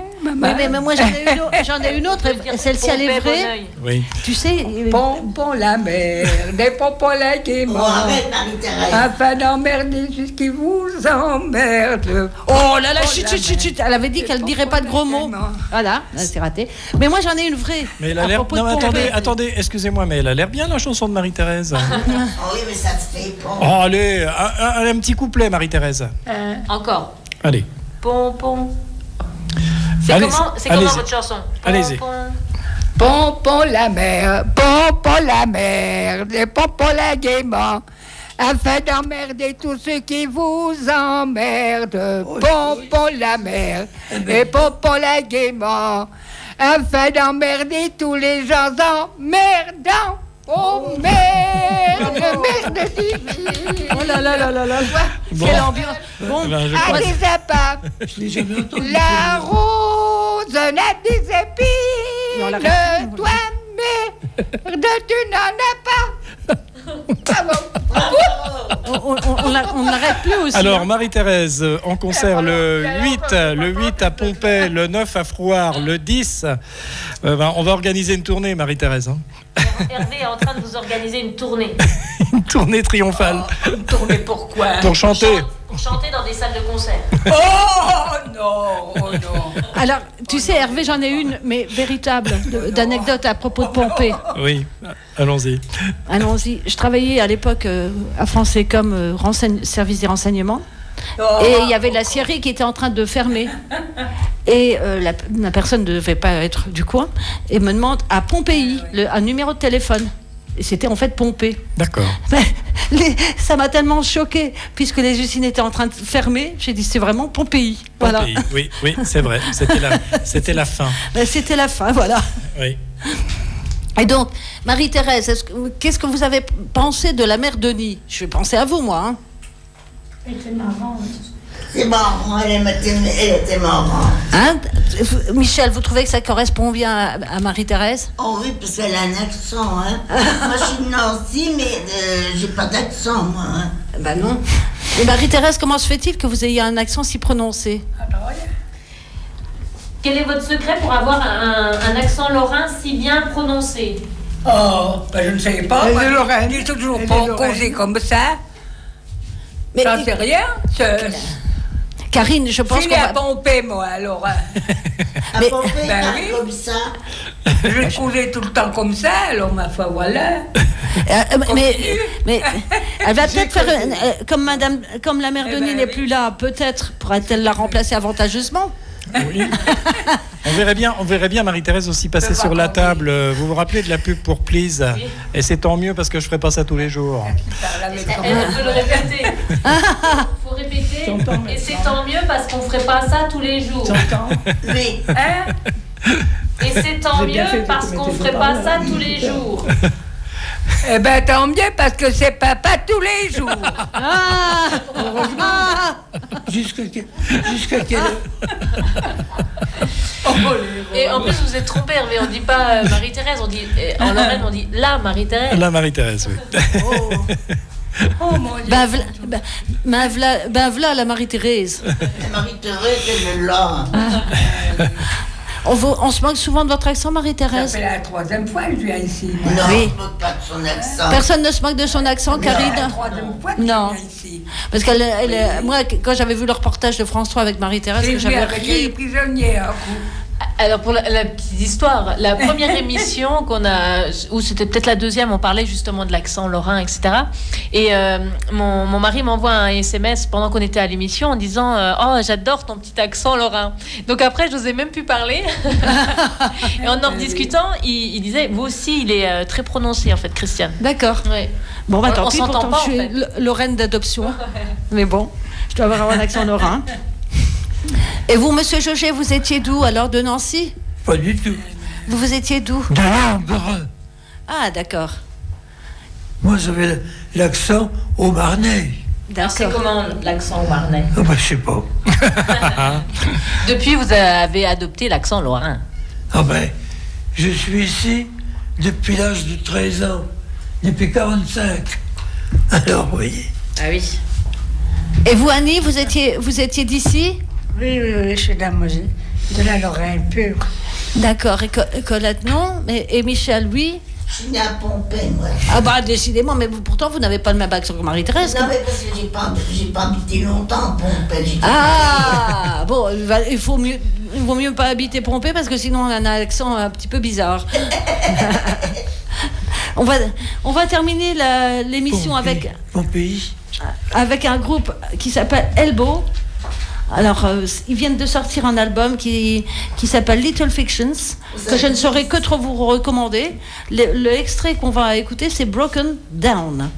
Speaker 2: mais moi j'en ai une autre, et celle-ci elle est vraie.
Speaker 1: Oui.
Speaker 2: Tu sais,
Speaker 5: Pompons la mer, des pompons la gaiement.
Speaker 4: Oh, arrête, Marie-Thérèse.
Speaker 5: Afin d'emmerder jusqu'il vous emmerde.
Speaker 2: oh là là, chut, elle avait dit qu'elle ne dirait pas de gros mots. Voilà, c'est raté. Mais moi j'en ai une vraie.
Speaker 1: Mais elle a
Speaker 2: à
Speaker 1: l'air.
Speaker 2: propos de
Speaker 1: Non,
Speaker 2: Pompée.
Speaker 1: attendez, excusez-moi, mais elle a l'air bien la chanson de Marie-Thérèse.
Speaker 4: Oh oui, mais ça te fait bon.
Speaker 1: Oh, allez, un petit couplet, Marie-Thérèse.
Speaker 8: Encore.
Speaker 1: Allez.
Speaker 8: Pompon. C'est
Speaker 1: Allez,
Speaker 8: comment
Speaker 1: allez-y.
Speaker 8: votre chanson?
Speaker 1: Allez-y.
Speaker 5: Pompons la mer, des pompons la gaiement. Afin d'emmerder tous ceux qui vous emmerdent. Pompons la mer, des pompons la gaiement. Afin d'emmerder tous les gens emmerdants. Oh merde, merde divine.
Speaker 2: Oh là là là là là.
Speaker 1: Bon.
Speaker 2: Quelle ambiance. Bon,
Speaker 1: Ben, je crois-
Speaker 5: Allez, Zappa.
Speaker 6: Je l'ai jamais entendu.
Speaker 5: La rose n'a des épines.
Speaker 2: Non, la
Speaker 5: Toi, merde, tu n'en as pas.
Speaker 2: on n'arrête plus aussi.
Speaker 1: Alors,
Speaker 2: hein.
Speaker 1: Marie-Thérèse, en concert le 8 à Pompée, le 9 à Frouard, le 10. On va organiser une tournée, Marie-Thérèse. Hein.
Speaker 8: Hervé est en train de vous organiser une tournée.
Speaker 1: Une tournée triomphale.
Speaker 5: Tournez pourquoi?
Speaker 1: Pour chanter.
Speaker 8: Pour chanter dans des salles de concert.
Speaker 5: Oh non, oh non.
Speaker 2: Alors, tu sais, Hervé, j'en ai une, mais véritable, d'anecdote à propos de Pompée.
Speaker 1: Oui, allons-y.
Speaker 2: Allons-y. Je travaillais à l'époque à France Télécom, service des renseignements. Et il y avait la scierie qui était en train de fermer. Et la personne ne devait pas être du coin. Et me demande à Pompéi un numéro de téléphone. Et c'était en fait Pompée.
Speaker 1: D'accord.
Speaker 2: Mais ça m'a tellement choquée, puisque les usines étaient en train de fermer. J'ai dit, c'est vraiment Pompéi. Voilà.
Speaker 1: Pompéi, oui, c'est vrai. C'était la fin.
Speaker 2: Ben, c'était la fin, voilà.
Speaker 1: Oui.
Speaker 2: Et donc, Marie-Thérèse, qu'est-ce que vous avez pensé de la mère Denis? Je vais penser à vous, moi. Hein.
Speaker 4: C'est marrant, elle était marrante.
Speaker 2: Hein? Michel, vous trouvez que ça correspond bien à Marie-Thérèse?
Speaker 4: Oh oui, parce qu'elle a un accent, hein. Moi, je suis de Nancy, mais j'ai pas d'accent, moi. Hein.
Speaker 2: Ben non. Et Marie-Thérèse, comment se fait-il que vous ayez un accent si prononcé?
Speaker 8: Quel est votre secret pour avoir un accent lorrain si bien prononcé?
Speaker 5: Oh, ben je ne sais pas.
Speaker 3: Elle est
Speaker 5: Moi,
Speaker 3: de Lorraine.
Speaker 5: j'ai toujours
Speaker 3: Elle est
Speaker 5: pas
Speaker 3: de Lorraine.
Speaker 5: causé comme ça.
Speaker 2: Mais
Speaker 5: J'en sais rien.
Speaker 2: Karine, je
Speaker 5: Je
Speaker 2: pense
Speaker 5: suis
Speaker 2: qu'on
Speaker 5: née à
Speaker 2: va...
Speaker 5: Pompée, moi, alors.
Speaker 4: À
Speaker 2: Mais-
Speaker 4: Pompée,
Speaker 5: Ben
Speaker 4: parle
Speaker 5: oui.
Speaker 4: comme ça.
Speaker 5: Je causais tout le temps comme ça, alors ma foi, voilà.
Speaker 2: mais elle va peut-être faire comme la mère
Speaker 5: Eh
Speaker 2: Denis
Speaker 5: ben
Speaker 2: n'est
Speaker 5: oui.
Speaker 2: plus là, peut-être pourra-t-elle la remplacer avantageusement.
Speaker 1: Oui. On verrait bien Marie-Thérèse aussi passer sur la table. Vous vous rappelez de la pub pour Please? Et c'est tant mieux parce que je ferai pas ça tous les jours.
Speaker 8: Elle peut le répéter. Faut répéter. Et c'est tant mieux parce qu'on ferait pas ça tous les jours.
Speaker 4: Oui.
Speaker 5: Hein?
Speaker 8: Et c'est tant mieux parce qu'on ferait pas ça tous les jours.
Speaker 5: Eh ben tant mieux parce que c'est papa tous les jours.
Speaker 6: Jusqu'à quelle heure?
Speaker 8: Et en plus, vous êtes trompé, Hervé. On dit pas Marie-Thérèse, on dit en Lorraine, on dit la Marie-Thérèse.
Speaker 1: La Marie-Thérèse, oui.
Speaker 5: Oh mon Dieu.
Speaker 2: V'là la Marie-Thérèse.
Speaker 4: Marie-Thérèse, elle est là.
Speaker 2: On se moque souvent de votre accent,
Speaker 5: Ça
Speaker 2: Marie-Thérèse.
Speaker 5: fait la troisième fois que je viens ici.
Speaker 4: Non,
Speaker 2: Oui.
Speaker 4: on ne moque pas de son accent.
Speaker 2: Personne ne se moque de son accent, Karine.
Speaker 5: La troisième fois que
Speaker 2: Non.
Speaker 5: je viens ici.
Speaker 2: Parce que moi, quand j'avais vu le reportage de France 3 avec Marie-Thérèse,
Speaker 5: J'ai
Speaker 2: que
Speaker 5: vu
Speaker 2: j'avais
Speaker 5: avec les
Speaker 2: ri.
Speaker 5: prisonniers un coup.
Speaker 8: Alors pour la petite histoire, la première émission qu'on a, ou c'était peut-être la deuxième, on parlait justement de l'accent lorrain, etc. Et mon mari m'envoie un SMS pendant qu'on était à l'émission en disant oh j'adore ton petit accent lorrain. Donc après je n'osais même plus parler. Et en rediscutant, il disait vous aussi il est très prononcé en fait, Christiane.
Speaker 2: D'accord.
Speaker 8: Ouais.
Speaker 2: Bon, bah
Speaker 8: On
Speaker 2: tant pis,
Speaker 8: s'entend
Speaker 2: pourtant
Speaker 8: pas,
Speaker 2: je suis
Speaker 8: en fait.
Speaker 2: Lorraine d'adoption. Mais bon, je dois avoir un accent lorrain. Et vous, monsieur Jauget, vous étiez d'où alors? De Nancy?
Speaker 6: Pas du tout.
Speaker 2: Vous étiez d'où?
Speaker 6: De Langres.
Speaker 2: Ah, d'accord.
Speaker 6: Moi, j'avais l'accent au Marnais.
Speaker 8: Alors c'est comment l'accent au Marnais?
Speaker 6: Ah bah, je sais pas.
Speaker 8: Depuis vous avez adopté l'accent lorrain.
Speaker 6: Ah ben, je suis ici depuis l'âge de 13 ans. Depuis 45. Alors, vous voyez.
Speaker 8: Ah oui.
Speaker 2: Et vous, Annie, vous étiez d'ici?
Speaker 7: Oui, je suis de la Lorraine pure.
Speaker 2: D'accord. Et Colette, non? Et Michel, oui?
Speaker 4: Je suis née à Pompey, moi.
Speaker 2: Ah bah, décidément, mais pourtant, vous n'avez pas le même accent que Marie-Thérèse.
Speaker 4: Non, mais parce que j'ai pas habité longtemps à Pompey.
Speaker 2: Ah, bon, il vaut mieux pas habiter Pompey parce que sinon on a un accent un petit peu bizarre. on va terminer l'émission avec un groupe qui s'appelle Elbow. Alors, ils viennent de sortir un album qui s'appelle Little Fictions, que je ne saurais que trop vous recommander. Le extrait qu'on va écouter, c'est Broken Down.